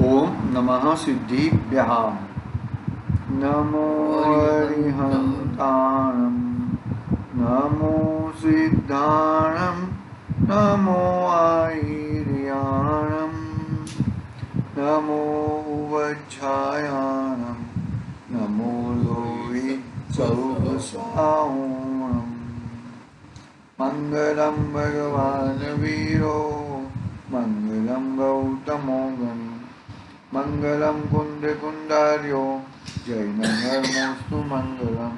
ओम नमः सिद्धिभ्यः। नमो हरिहन्ताणं, नमो सिद्धाणं, नमो आयर्याणं, नमो वज्रायाणं, नमो लोहित सौभसावणं। मंगलम भगवान वीरो, मंगलम गौतमो गण, मंगलम कुंद कुंडार्यो, जैनधर्मोस्तु मंगलम।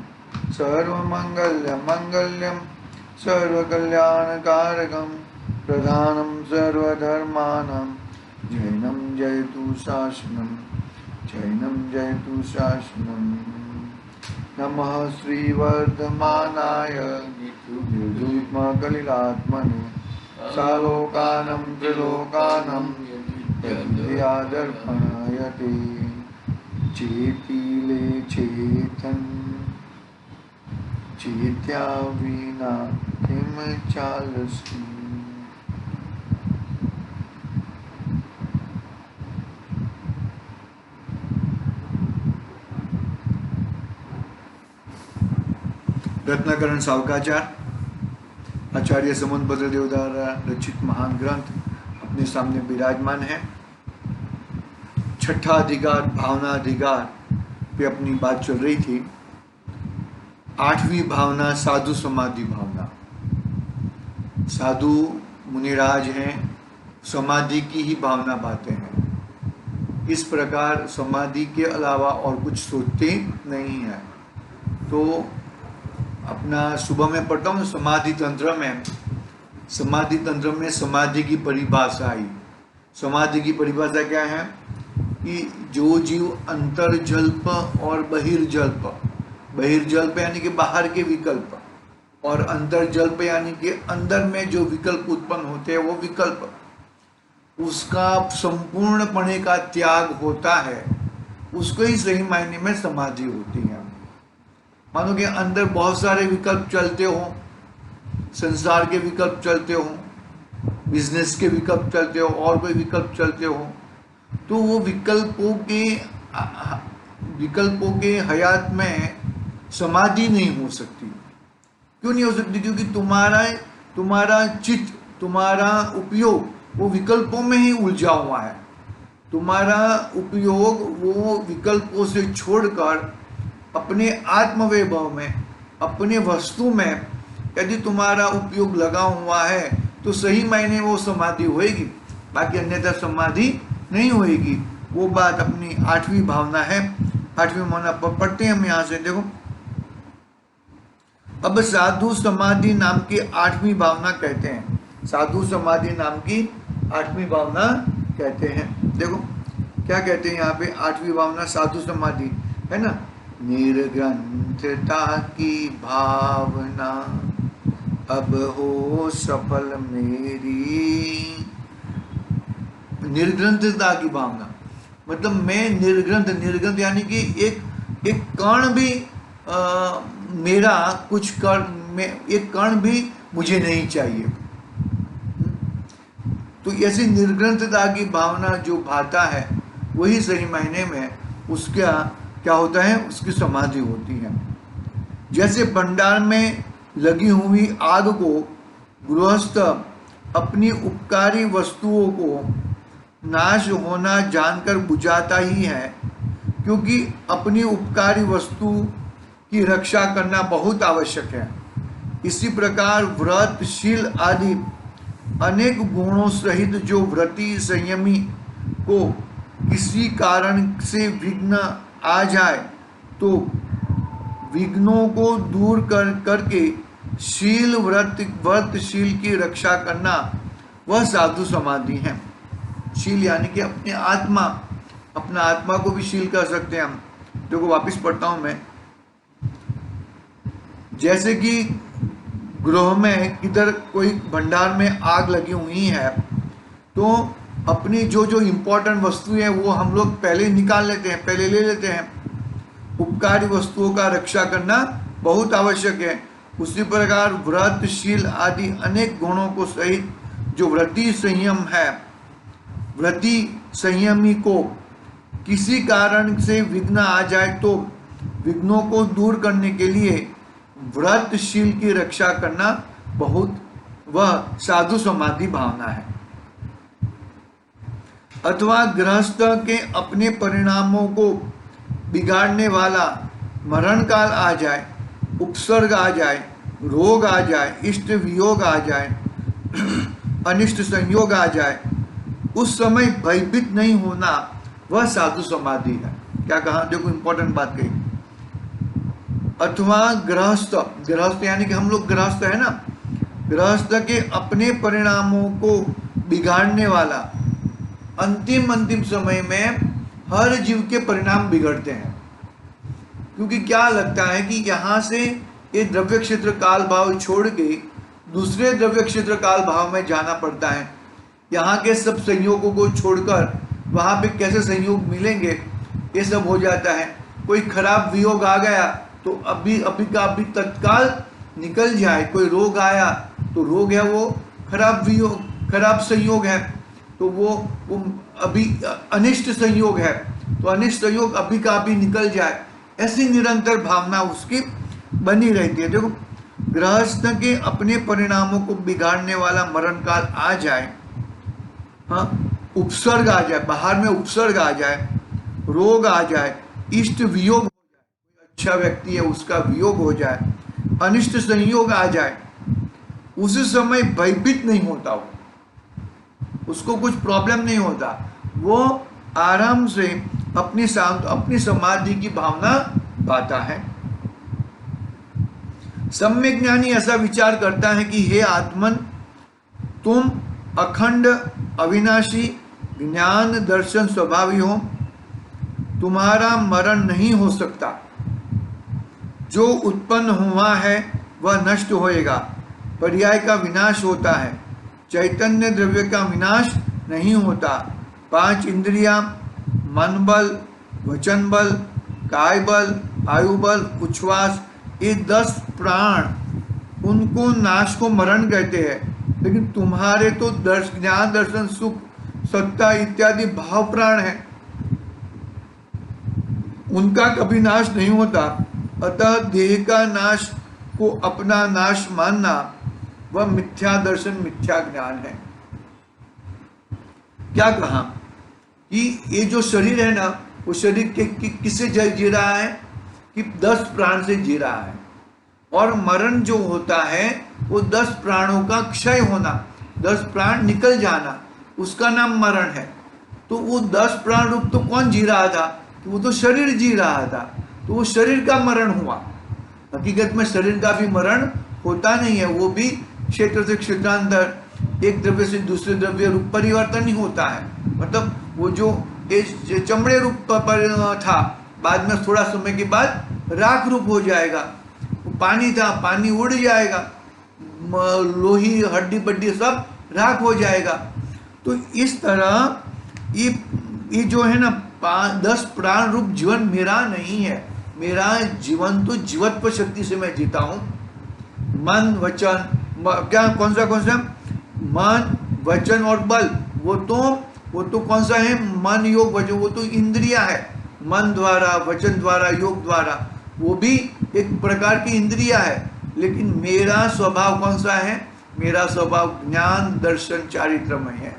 सर्वमंगल्यं मंगल्यं सर्वकल्याणकारकं, प्रधानं सर्वधर्माणां, जैनं जयतु शासनं, जैनं जयतु शासनं। नमः श्रीवर्धमानाय निर्धूतकलिलात्मने, सालोकानं त्रिलोकानं यद्यादर्पणायते। चेतीले चेतन, चेत्या विना किम चालसी। रत्नाकरण सावकाचार आचार्य समुद्रभद्र देव द्वारा रचित महान ग्रंथ अपने सामने विराजमान है। छठा अधिकार भावना अधिकार पे अपनी बात चल रही थी। आठवीं भावना साधु समाधि भावना। साधु मुनिराज हैं, समाधि की ही भावना पाते हैं। इस प्रकार समाधि के अलावा और कुछ सोचते नहीं है। तो अपना सुबह में पढ़ता हूँ समाधि तंत्र में, समाधि की परिभाषा आई। समाधि की परिभाषा क्या है कि जो जीव अंतर्जल्प और बहिर्जल्प यानी कि बाहर के विकल्प, और अंतर्जल्प यानी कि अंदर में जो विकल्प उत्पन्न होते हैं वो विकल्प, उसका संपूर्णपणे का त्याग होता है, उसको ही सही मायने में समाधि होती है। मानो कि अंदर बहुत सारे विकल्प चलते हो, संसार के विकल्प चलते हो, बिजनेस के विकल्प चलते हो, और कोई विकल्प चलते हो, तो वो विकल्पों के हयात में समाधि नहीं हो सकती। क्यों नहीं हो सकती? क्योंकि तुम्हारा चित्त, तुम्हारा उपयोग वो विकल्पों में ही उलझा हुआ है। तुम्हारा उपयोग वो विकल्पों से छोड़कर अपने आत्मवैभव में, अपने वस्तु में यदि तुम्हारा उपयोग लगा हुआ है तो सही मायने वो समाधि होएगी, बाकी अन्यथा समाधि नहीं होएगी। वो बात अपनी आठवीं भावना है। आठवीं भावना पढ़ते हैं हम यहां से, देखो। अब साधु समाधि नाम की आठवीं भावना कहते हैं, साधु समाधि नाम की आठवीं भावना कहते हैं। देखो क्या कहते हैं यहाँ पे, आठवीं भावना साधु समाधि है ना। निर्ग्रंथता की भावना अब हो सफल मेरी। निर्ग्रंथता की भावना मतलब मैं निर्ग्रंथ यानी कि एक कण भी मेरा कुछ एक कण भी मुझे नहीं चाहिए। तो ऐसी निर्ग्रंथता की भावना जो भाता है वही सही मायने में उसका क्या होता है, उसकी समाधि होती है। जैसे भंडार में लगी हुई आग को गृहस्थ अपनी उपकारी वस्तुओं को नाश होना जानकर बुझाता ही है, क्योंकि अपनी उपकारी वस्तु की रक्षा करना बहुत आवश्यक है। इसी प्रकार व्रत, शील आदि अनेक गुणों सहित जो व्रती संयमी को किसी कारण से विघ्न आ जाए तो विघ्नों को दूर करके शील व्रत शील की रक्षा करना वह साधु समाधि है। शील यानी कि अपना आत्मा को भी शील कर सकते हैं हम। देखो वापस पढ़ता हूं मैं। जैसे कि गृह में किधर कोई भंडार में आग लगी हुई है, तो अपनी जो इम्पोर्टेंट वस्तु है वो हम लोग पहले निकाल लेते हैं, पहले ले लेते हैं। उपकारी वस्तुओं का रक्षा करना बहुत आवश्यक है। उसी प्रकार व्रत, शील आदि अनेक गुणों को सहित जो व्रती संयम है व्रती संयमी को किसी कारण से विघ्न आ जाए तो विघ्नों को दूर करने के लिए व्रतशील की रक्षा करना बहुत वह साधु समाधि भावना है। अथवा गृहस्थ के अपने परिणामों को बिगाड़ने वाला मरण काल आ जाए, उपसर्ग आ जाए, रोग आ जाए, इष्ट वियोग आ जाए, अनिष्ट संयोग आ जाए, उस समय भयभीत नहीं होना वह साधु समाधि है। क्या कहा, देखो इंपॉर्टेंट बात कही। अथवा गृहस्थ, गृहस्थ यानी कि हम लोग गृहस्थ है ना, गृहस्थ के अपने परिणामों को बिगाड़ने वाला, अंतिम समय में हर जीव के परिणाम बिगड़ते हैं। क्योंकि क्या लगता है कि यहाँ से ये द्रव्य क्षेत्र काल भाव छोड़ के दूसरे द्रव्य क्षेत्र काल भाव में जाना पड़ता है। यहाँ के सब संयोगों को छोड़कर वहाँ पे कैसे संयोग मिलेंगे, ये सब हो जाता है। कोई खराब वियोग आ गया तो अभी का अभी तत्काल निकल जाए, कोई रोग आया तो रोग है वो खराब वियोग, खराब संयोग है, तो वो अभी अनिष्ट संयोग है तो अनिष्ट संयोग अभी का अभी निकल जाए, ऐसी निरंतर भावना उसकी बनी रहती है। देखो, गृहस्थ के अपने परिणामों को बिगाड़ने वाला मरण काल आ जाए, हाँ, उपसर्ग आ जाए, बाहर में उपसर्ग आ जाए, रोग आ जाए, इष्ट वियोग हो जाए, कोई अच्छा व्यक्ति है उसका वियोग हो जाए, अनिष्ट संयोग आ जाए, उस समय भयभीत नहीं होता, उसको कुछ प्रॉब्लम नहीं होता, वो आराम से अपनी समाधि की भावना पाता है। सम्यक ज्ञानी ऐसा विचार करता है कि हे आत्मन, तुम अखंड अविनाशी ज्ञान दर्शन स्वभावी हो, तुम्हारा मरण नहीं हो सकता, जो उत्पन्न हुआ है वह नष्ट होएगा, पर्याय का विनाश होता है, चैतन्य द्रव्य का विनाश नहीं होता। 5 इंद्रियां, मन बल, वचन बल, काय बल, आयु बल, उच्छ्वास, ये 10 प्राण, उनको नाश को मरण कहते हैं। लेकिन तुम्हारे तो ज्ञान दर्शन सुख सत्ता इत्यादि भाव प्राण है, उनका कभी नाश नहीं होता। अतः देह का नाश को अपना नाश मानना वह मिथ्या दर्शन, मिथ्या ज्ञान है। क्या कहा कि ये जो शरीर है ना, वो शरीर किससे जी रहा है कि 10 प्राण से जी रहा है, और मरण जो होता है वो 10 प्राणों का क्षय होना, 10 प्राण निकल जाना, उसका नाम मरण है। तो वो 10 प्राण रूप तो कौन जी रहा था, वो तो शरीर जी रहा था, तो वो शरीर का मरण हुआ। हकीकत में शरीर का भी मरण होता नहीं है, वो भी क्षेत्र से क्षेत्रांतर, एक द्रव्य से दूसरे द्रव्य रूप परिवर्तन ही होता है। मतलब वो जो चमड़े रूप पर था, बाद में थोड़ा समय के बाद राख रूप हो जाएगा। पानी था, पानी उड़ जाएगा, लोही हड्डी बड्डी सब राख हो जाएगा। तो इस तरह ये जो है ना 10 प्राण रूप जीवन मेरा नहीं है। मेरा जीवन तो जीवत्व शक्ति से मैं जीता हूँ। मन वचन, क्या कौन सा मन वचन और बल, वो तो कौन सा है, मन योग वचन, वो तो इंद्रिया है। मन द्वारा, वचन द्वारा, योग द्वारा, वो भी एक प्रकार की इंद्रिया है। लेकिन मेरा स्वभाव कौन सा है, मेरा स्वभाव ज्ञान दर्शन चारित्रमय है।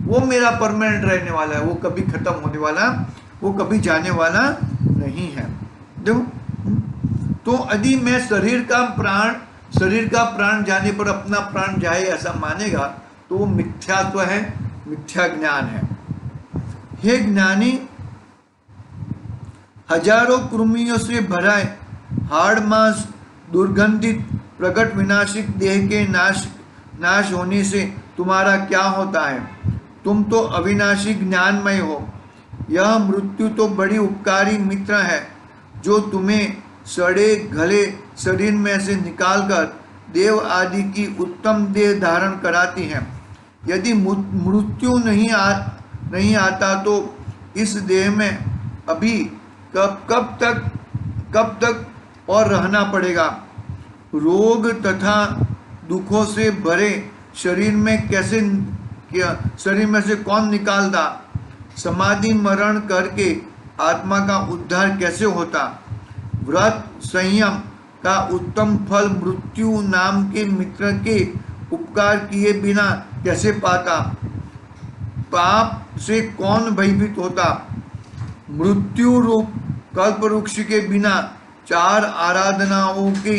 वो मेरा परमानेंट रहने वाला है, वो कभी खत्म होने वाला, वो कभी जाने वाला नहीं है। देखो, तो यदि मैं शरीर का प्राण जाने पर अपना प्राण जाए ऐसा मानेगा तो वो मिथ्यात्व है, मिथ्या ज्ञान है। हे ज्ञानी, हजारों कृमियों से भरा हाड़ मांस दुर्गंधित प्रकट विनाशिक देह के नाश होने से तुम्हारा क्या होता है? तुम तो अविनाशी ज्ञानमय हो। यह मृत्यु तो बड़ी उपकारी मित्र है, जो तुम्हें सड़े गले शरीर में से निकालकर देव आदि की उत्तम देह धारण कराती है। यदि मृत्यु नहीं आता तो इस देह में अभी कब तक और रहना पड़ेगा। रोग तथा दुखों से भरे शरीर में कैसे शरीर में से कौन निकालता? समाधि मरण करके आत्मा का उद्धार कैसे होता? व्रत संयम का उत्तम फल मृत्यु नाम के मित्र के उपकार किए बिना कैसे पाता? पाप से कौन भयभीत होता? मृत्यु रूप कल्प वृक्ष के बिना 4 आराधनाओं की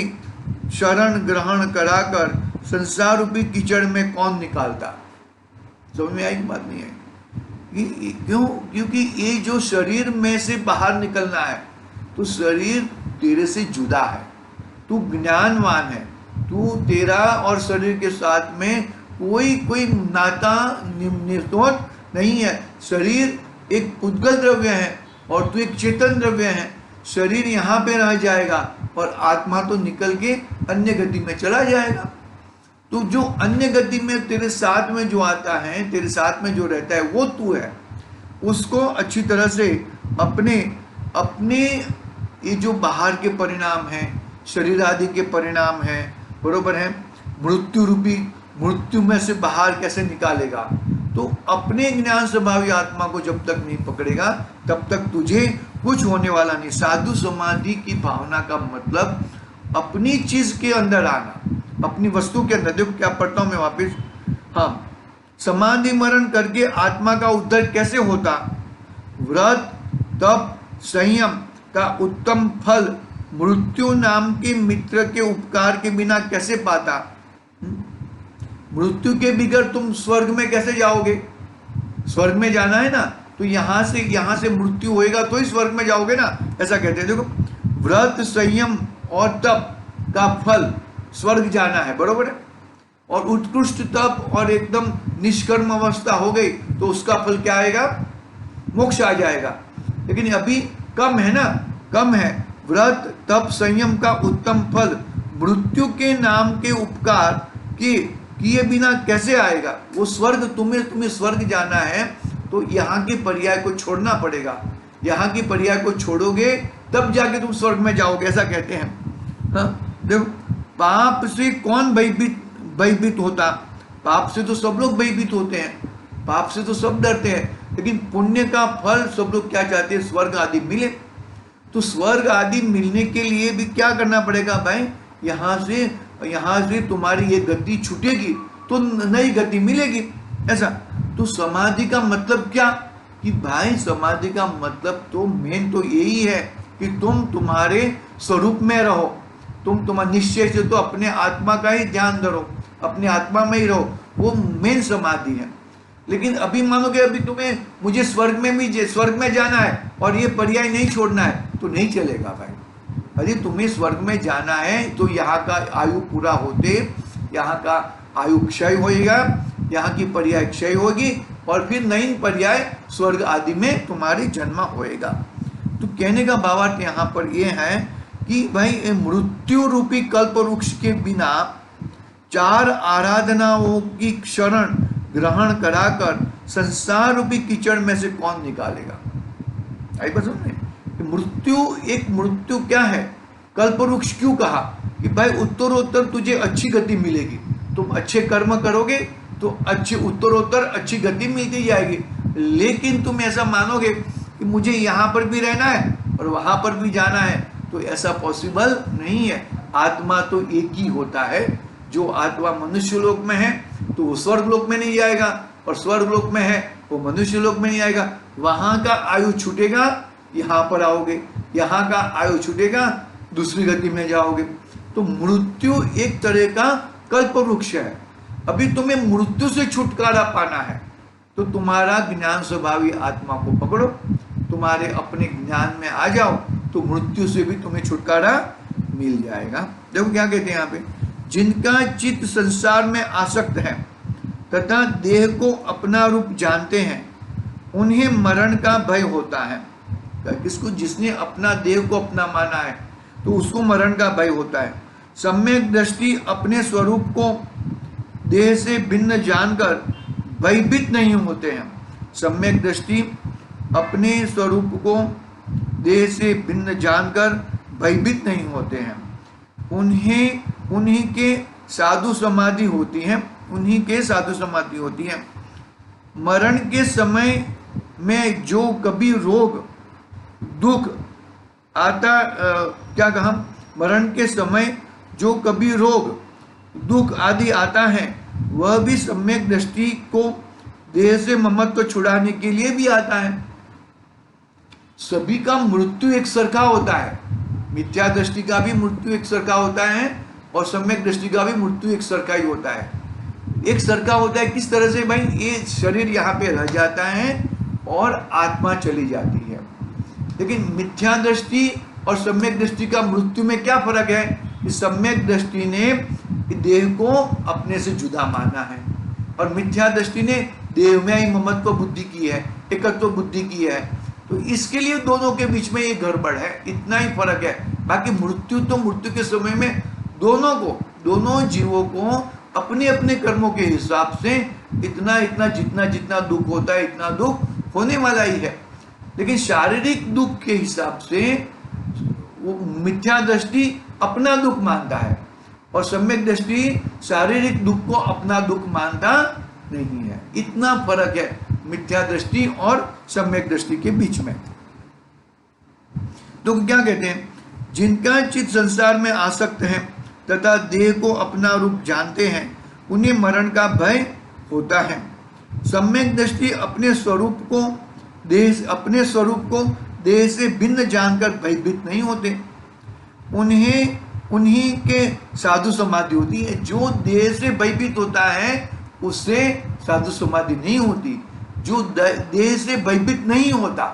शरण ग्रहण कराकर संसार रूपी कीचड़ में कौन निकालता? समझ में आई बात? नहीं है क्यों? क्योंकि ये जो शरीर में से बाहर निकलना है, तो शरीर तेरे से जुदा है, तू ज्ञानवान है, तू तेरा और शरीर के साथ में कोई नाता निर्तोष नहीं है। शरीर एक पुद्गल द्रव्य है और तू एक चेतन द्रव्य है। शरीर यहाँ पे रह जाएगा और आत्मा तो निकल के अन्य गति में चला जाएगा। तो जो अन्य गति में तेरे साथ में जो आता है, तेरे साथ में जो रहता है, वो तू है। उसको अच्छी तरह से अपने ये जो बाहर के परिणाम हैं, शरीर आदि के परिणाम हैं, बरोबर है, मृत्यु रूपी मृत्यु में से बाहर कैसे निकालेगा? तो अपने ज्ञान स्वभावी आत्मा को जब तक नहीं पकड़ेगा तब तक तुझे कुछ होने वाला नहीं। साधु समाधि की भावना का मतलब अपनी चीज के अंदर आना, अपनी वस्तु के अंदर। देखो क्या पढ़ता हूं मैं वापिस। हाँ, समाधि मरण करके आत्मा का उद्धार कैसे होता? व्रत तप संयम का उत्तम फल मृत्यु नाम के मित्र के उपकार के बिना कैसे पाता? मृत्यु के बिगड़ तुम स्वर्ग में कैसे जाओगे? स्वर्ग में जाना है ना, तो यहां से मृत्यु होएगा तो ही स्वर्ग में जाओगे ना, ऐसा कहते हैं। देखो, व्रत संयम और तप का फल स्वर्ग जाना है, बरोबर है। और उत्कृष्ट तप और एकदम निष्कर्म अवस्था हो गई तो उसका फल क्या आएगा? मोक्ष आ जाएगा। लेकिन अभी कम है ना, कम है। व्रत तप संयम का उत्तम फल मृत्यु के नाम के उपकार किए बिना कैसे आएगा? वो स्वर्ग तुम्हें स्वर्ग जाना है तो यहाँ के पर्याय को छोड़ना पड़ेगा। यहाँ की पर्याय को छोड़ोगे तब जाके तुम स्वर्ग में जाओगे, ऐसा कहते हैं। हाँ, देखो, पाप से कौन भयभीत होता? पाप से तो सब लोग भयभीत होते हैं, पाप से तो सब डरते हैं, लेकिन पुण्य का फल सब लोग क्या चाहते हैं? स्वर्ग आदि मिले। तो स्वर्ग आदि मिलने के लिए भी क्या करना पड़ेगा भाई? यहाँ से तुम्हारी ये गति छूटेगी तो नई गति मिलेगी, ऐसा। तो समाधि का मतलब क्या? कि भाई समाधि का मतलब तो मेन तो यही है कि तुम तुम्हारे स्वरूप में रहो, तुम तुम्हारे निश्चय से तो अपने आत्मा का ही ध्यान धरो, अपने आत्मा में ही रहो, वो मेन समाधि है। लेकिन अभी मानो कि अभी तुम्हें मुझे स्वर्ग में जाना है और ये पर्याय नहीं छोड़ना है, तो नहीं चलेगा भाई। अरे तुम्हें स्वर्ग में जाना है तो यहाँ का आयु पूरा होते यहाँ का आयु क्षय होएगा, यहाँ की पर्याय क्षय होगी और फिर नई पर्याय स्वर्ग आदि में तुम्हारी जन्म होएगा। तो कहने का भावार्थ यहाँ पर ये है कि भाई मृत्यु रूपी कल्प वृक्ष के बिना 4 आराधनाओं की शरण ग्रहण कराकर संसार रूपी कीचड़ में से कौन निकालेगा? आई बात समझ में? मृत्यु क्या है? कल्प वृक्ष क्यों कहा? कि भाई उत्तरोत्तर तुझे अच्छी गति मिलेगी, तुम अच्छे कर्म करोगे तो उत्तरोत्तर अच्छी गति मिलती जाएगी। लेकिन तुम ऐसा मानोगे कि मुझे यहाँ पर भी रहना है और वहां पर भी जाना है, तो ऐसा पॉसिबल नहीं है। आत्मा तो एक ही होता है। जो आत्मा मनुष्य लोक में है तो वो स्वर्ग लोक में नहीं जाएगा, और स्वर्ग लोक में है वो मनुष्य लोक में नहीं आएगा। वहां का आयु छूटेगा, यहाँ पर आओगे, यहाँ का आयु छूटेगा, दूसरी गति में जाओगे। तो मृत्यु एक तरह का कल्प वृक्ष है। अभी तुम्हें मृत्यु से छुटकारा पाना है तो तुम्हारा ज्ञान स्वभावी आत्मा को पकड़ो, तुम्हारे अपने ज्ञान में आ जाओ, तो मृत्यु से भी तुम्हें छुटकारा मिल जाएगा। देखो क्या कहते हैं यहाँ पे, जिनका चित्त संसार में आसक्त है तथा देह को अपना रूप जानते हैं, उन्हें मरण का भय होता है। किसको? जिसने अपना देह को अपना माना है तो उसको मरण का भय होता है। सम्यक दृष्टि अपने स्वरूप को देह से भिन्न जानकर भयभीत नहीं होते हैं। सम्यक दृष्टि अपने स्वरूप को देह से भिन्न जानकर भयभीत नहीं होते हैं। उन्हीं के साधु समाधि होती है, उन्हीं के साधु समाधि होती है। मरण के समय में जो कभी रोग दुख आता क्या कहा, मरण के समय जो कभी रोग दुख आदि आता है वह भी सम्यक दृष्टि को देह से ममत्व छुड़ाने के लिए भी आता है। सभी का मृत्यु एक सरखा होता है, मिथ्या दृष्टि का भी मृत्यु एक सरखा होता है और सम्यक दृष्टि का भी मृत्यु एक सरखा ही होता है। एक सरखा होता है किस तरह से भाई, ये शरीर यहाँ पे रह जाता है और आत्मा चली जाती है। लेकिन मिथ्या दृष्टि और सम्यक दृष्टि का मृत्यु में क्या फर्क है कि सम्यक दृष्टि ने देह को अपने से जुदा माना है और मिथ्या दृष्टि ने देह में ही ममत्व बुद्धि की है, एकत्व बुद्धि की है। तो इसके लिए दोनों के बीच में ये गड़बड़ है, इतना ही फर्क है। बाकी मृत्यु तो मृत्यु के समय में दोनों जीवों को अपने अपने कर्मों के हिसाब से इतना जितना दुख होता है इतना दुख होने वाला ही है। लेकिन शारीरिक दुख के हिसाब से वो मिथ्या दृष्टि अपना दुख मानता है और सम्यक दृष्टि शारीरिक दुख को अपना दुख मानता नहीं है। इतना फर्क है मिथ्या दृष्टि और सम्यक दृष्टि के बीच में। तो क्या कहते हैं, जिनका चित्त संसार में आसक्त है तथा देह को अपना रूप जानते हैं उन्हें मरण का भय होता है। सम्यक दृष्टि अपने स्वरूप को देह से भिन्न जानकर भयभीत नहीं होते। उन्हीं के साधु समाधि होती है। जो देह से भयभीत होता है उससे साधु समाधि नहीं होती। जो देह से भयभीत नहीं होता,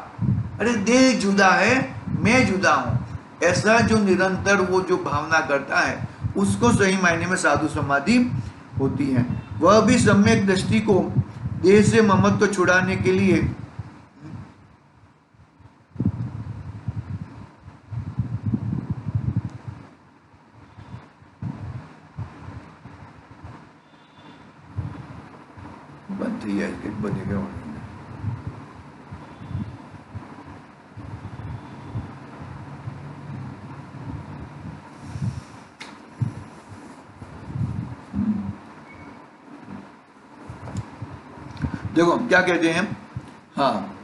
अरे देह जुदा है मैं जुदा हूं, ऐसा जो निरंतर वो जो भावना करता है उसको सही मायने में साधु समाधि होती है। वह भी सम्यक दृष्टि को देह से ममत्व छुड़ाने के लिए बनती है, बनेगा। देखो क्या कहते हैं, हाँ,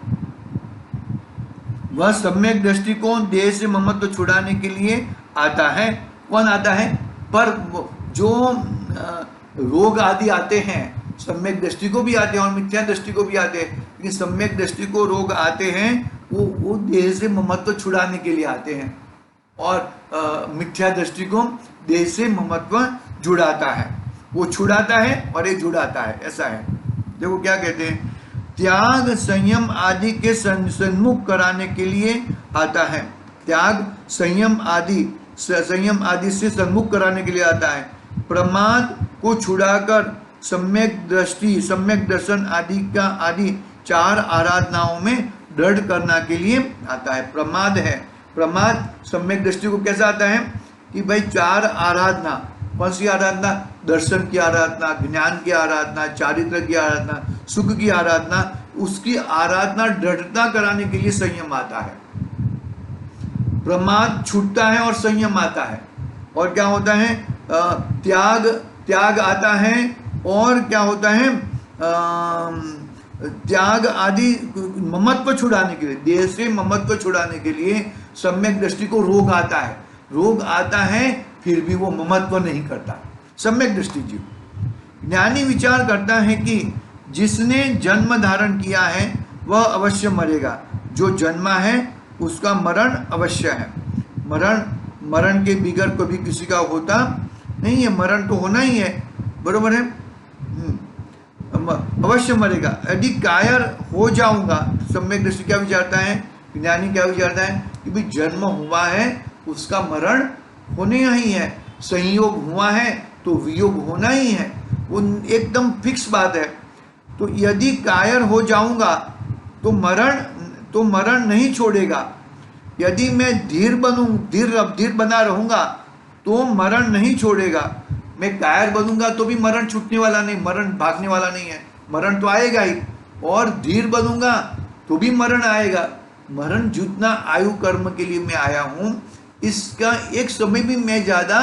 वह सम्यक दृष्टिकोण देह से ममत्व छुड़ाने के लिए आता है। कौन आता है? पर जो रोग आदि आते हैं सम्यक दृष्टि को भी आते हैं और मिथ्या दृष्टि को भी आते हैं। लेकिन सम्यक दृष्टि को रोग आते हैं वो देह से ममत्व छुड़ाने के लिए आते हैं और मिथ्या दृष्टि को देह से ममत्व जुड़ाता है। वो छुड़ाता है और ये जुड़ाता है, ऐसा है। देखो क्या कहते हैं, त्याग संयम आदि के सन्मुख कराने के लिए आता है। त्याग संयम आदि से सन्मुख कराने के लिए आता है। प्रमाद को छुड़ाकर सम्यक दर्शन आदि 4 आराधनाओं में दृढ़ करना के लिए आता है। प्रमाद है, प्रमाद सम्यक दृष्टि को कैसा आता है कि भाई 4 आराधना, कौन सी आराधना? दर्शन की आराधना, ज्ञान की आराधना, चारित्र की आराधना, सुख की आराधना, उसकी आराधना दृढ़ता कराने के लिए संयम आता है। प्रमाद छूटता है और संयम आता है। और क्या होता है? त्याग आता है। और क्या होता है? त्याग आदि ममत्व छुड़ाने के लिए, देह से ममत्व छुड़ाने के लिए सम्यक दृष्टि को रोग आता है। रोग आता है फिर भी वो ममत्व नहीं करता सम्यक दृष्टि जीव। ज्ञानी विचार करता है कि जिसने जन्म धारण किया है वह अवश्य मरेगा। जो जन्मा है उसका मरण अवश्य है। मरण के बिगर कभी किसी का होता नहीं है। मरण तो होना ही है, बरोबर है, अवश्य मरेगा। यदि कायर हो जाऊंगा, सम्यक दृष्टि क्या विचारता है, ज्ञानी क्या विचारता है कि भाई जन्म हुआ है उसका मरण होने ही है, संयोग हुआ है तो वियोग होना ही है, वो एकदम फिक्स बात है। तो यदि कायर हो जाऊंगा तो मरण नहीं छोड़ेगा। यदि मैं धीर बना रहूंगा तो मरण नहीं छोड़ेगा। मैं कायर बनूंगा तो भी मरण छूटने वाला नहीं, मरण भागने वाला नहीं है, मरण तो आएगा ही। और धीर बनूंगा तो भी मरण आएगा। मरण जितना आयु कर्म के लिए मैं आया हूं, इसका एक समय भी मैं ज्यादा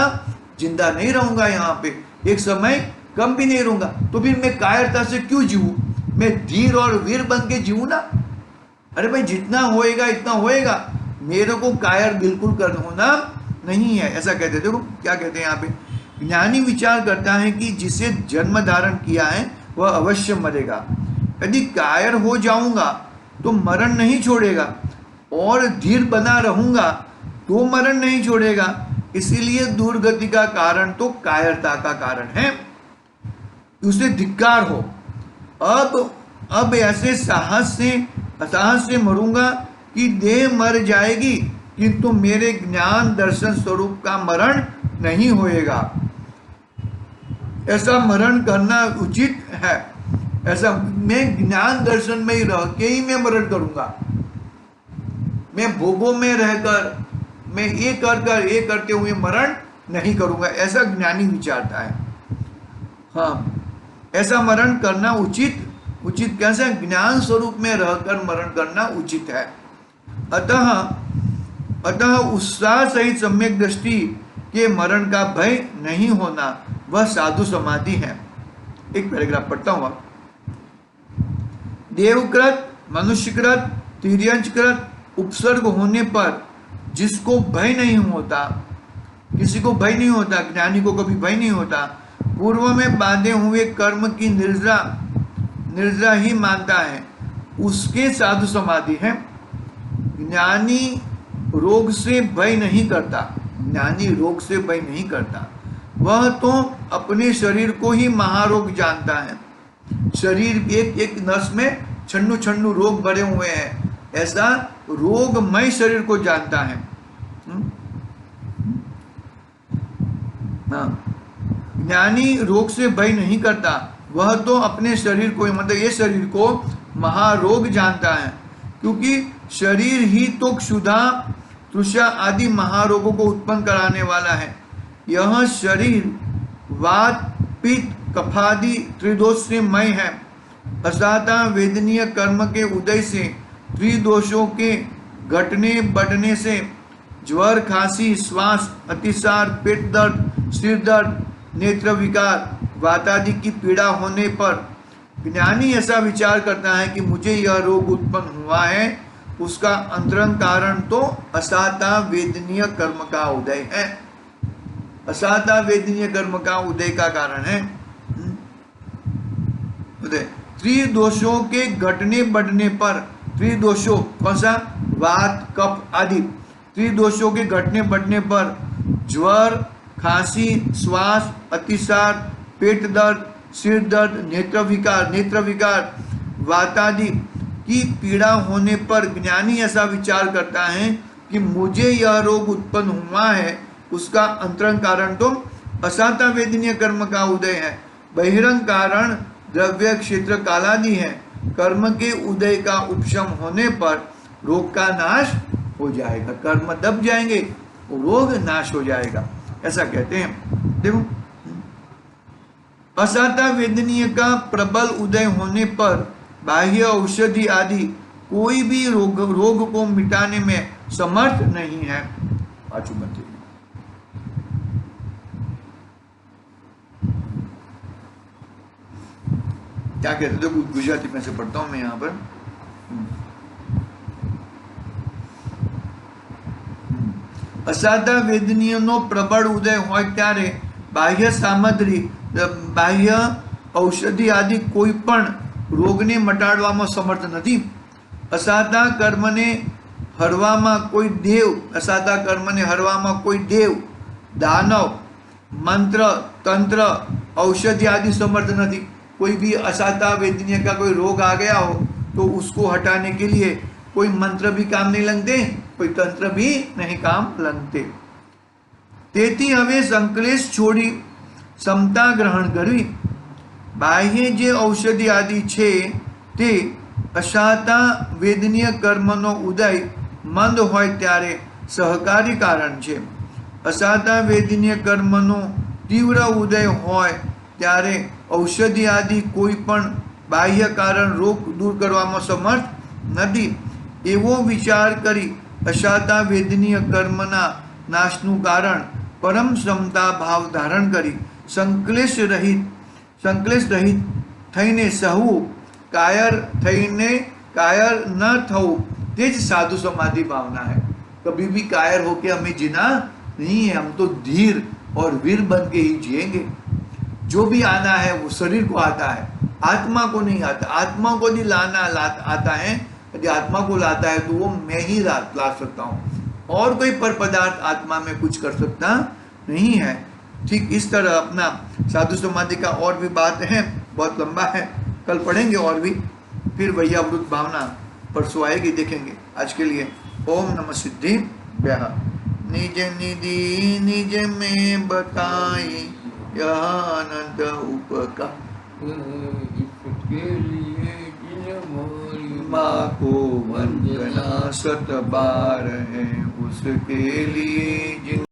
जिंदा नहीं रहूंगा यहाँ पे, एक समय कम भी नहीं रहूंगा। तो फिर मैं कायरता से क्यों जीऊं? मैं धीर और वीर बन के जीऊँ ना? अरे भाई जितना होएगा इतना होएगा, मेरे को कायर बिल्कुल कर होना नहीं है, ऐसा कहते हैं। देखो क्या कहते हैं यहाँ पे, ज्ञानी विचार करता है कि जिसे जन्म धारण किया है वह अवश्य मरेगा। यदि कायर हो जाऊंगा तो मरण नहीं छोड़ेगा, और धीर बना रहूंगा तो मरण नहीं छोड़ेगा। इसीलिए दुर्गति का कारण तो कायरता का कारण है, उसे धिक्कार हो। अब ऐसे साहस से मरूंगा कि देह मर जाएगी, किंतु मेरे ज्ञान दर्शन स्वरूप का मरण नहीं होएगा। ऐसा मरण करना उचित है। ऐसा मैं ज्ञान दर्शन में ही रह के ही मैं मरण करूंगा। मैं भोगों में रहकर मैं ये करते हुए मरण नहीं करूंगा, ऐसा ज्ञानी विचारता है। हाँ, ऐसा मरण करना उचित कैसे? ज्ञान स्वरूप में रहकर मरण करना उचित है। अतः उत्साह सहित सम्यक दृष्टि के मरण का भय नहीं होना वह साधु समाधि है। एक पैराग्राफ पढ़ता हूं। देवकृत, मनुष्यकृत, तिर्यंचकृत उपसर्ग होने पर जिसको भय नहीं होता, किसी को भय नहीं होता, ज्ञानी को कभी भय नहीं होता, पूर्व में बांधे हुए कर्म की निर्जा ही मानता है, उसके साधु समाधि है। ज्ञानी रोग से भय नहीं करता, वह तो अपने शरीर को ही महारोग जानता है। शरीर एक नस में छन्नू रोग भरे हुए हैं, ऐसा रोगमय शरीर को जानता है। ज्ञानी रोग से भय नहीं करता, वह तो अपने शरीर को, मतलब ये शरीर को महारोग जानता है, क्योंकि शरीर ही तो क्षुधा, तृषा आदि महारोगों को उत्पन्न कराने वाला है। यह शरीर वात, पित्त, कफादि त्रिदोष से मय है। असाता वेदनीय कर्म के उदय से त्रिदोषों के घटने बढ़ने से ज्वर, खांसी, श्वास, अतिसार, पेट दर्द, सिर दर्द, नेत्र विकार, वातादि की पीड़ा होने पर ज्ञानी ऐसा विचार करता है कि मुझे यह रोग उत्पन्न हुआ है, उसका अंतरंग कारण तो असाता वेदनीय कर्म का उदय है। असाता वेदनीय कर्म का उदय का कारण है उदय। त्रिदोषों के घटने बढ़ने पर, त्रिदोषों कौन सा? वात, कफ आदि त्रिदोषों के घटने बढ़ने पर ज्वर, खांसी, श्वास, अतिसार, पेट दर्द, सिर दर्द, नेत्र विकार, वातादि की पीड़ा होने पर ज्ञानी ऐसा विचार करता है कि मुझे यह रोग उत्पन्न हुआ है, उसका अंतरंग कारण तो असाता वेदनीय कर्म का उदय है। बहिरंग कारण द्रव्य, क्षेत्र, कालादि है। कर्म के उदय का उपशम होने पर रोग का नाश हो जाएगा। कर्म दब जाएंगे, रोग नाश हो जाएगा, ऐसा कहते हैं। देखो, असाता वेदनीय का प्रबल उदय होने पर बाह्य औषधि आदि कोई भी रोग को मिटाने में समर्थ नहीं है। क्या कहते? देखो गुजराती में से पढ़ता हूं मैं यहाँ पर। असाधा वेदनीयનો પ્રબળ ઉદય હોય ત્યારે બાહ્ય સામગ્રી, બાહ્ય ઔષધિ આદि કોઈ પણ રોગને મટાડવામાં સમર્થ નથી। અસાધા કર્મને હરવામાં કોઈ દેવ, દાનવ, મંત્ર, તંત્ર, औषधि आदि समर्थ नहीं। कोई भी असाता वेदनीय का कोई रोग आ गया हो तो उसको हटाने के लिए कोई मंत्र भी काम नहीं लगते, कोई तंत्र भी नहीं काम लगते। તેથી હવે સંકલેશ છોડી સમતા ગ્રહણ કરવી। બાહ્ય જે ઔષધિ આદि છે તે અસાતા વેદનીય કર્મનો ઉદય મંદ હોય ત્યારે સહકારી કારણ છે। અસાતા વેદનીય કર્મનો तीव्र उदय होय त्यारे औषधि आदि कोई पण बाह्य कारण रोग दूर करवामां समर्थ नथी। एवो विचार करी असाता वेदनीय कर्मना नाशनु कारण परम समता भाव धारण करी संक्लेश रहित थईने सहवू કાયર થઈને કાયર ન થવું તે જ સાधु समाधि भावना है। कभी भी कायर होके हमें जीना नहीं है, हम तो धीर और वीर बन के ही जिएंगे। जो भी आना है वो शरीर को आता है, आत्मा को नहीं आता। आत्मा को नहीं आता है। यदि आत्मा को लाता है तो वो मैं ही ला सकता हूँ, और कोई पर पदार्थ आत्मा में कुछ कर सकता नहीं है। ठीक इस तरह अपना साधु समाधि का और भी बात है, बहुत लंबा है, कल पढ़ेंगे और भी। फिर वैयावृत भावना परसों आएगी, देखेंगे। आज के लिए ओम नमः सिद्धि व्याह। निज निधि निज में बताई यह अनंत उपकार, इसके लिए जिन मोरी माँ को वंदना 7 बार है, उसके लिए जिन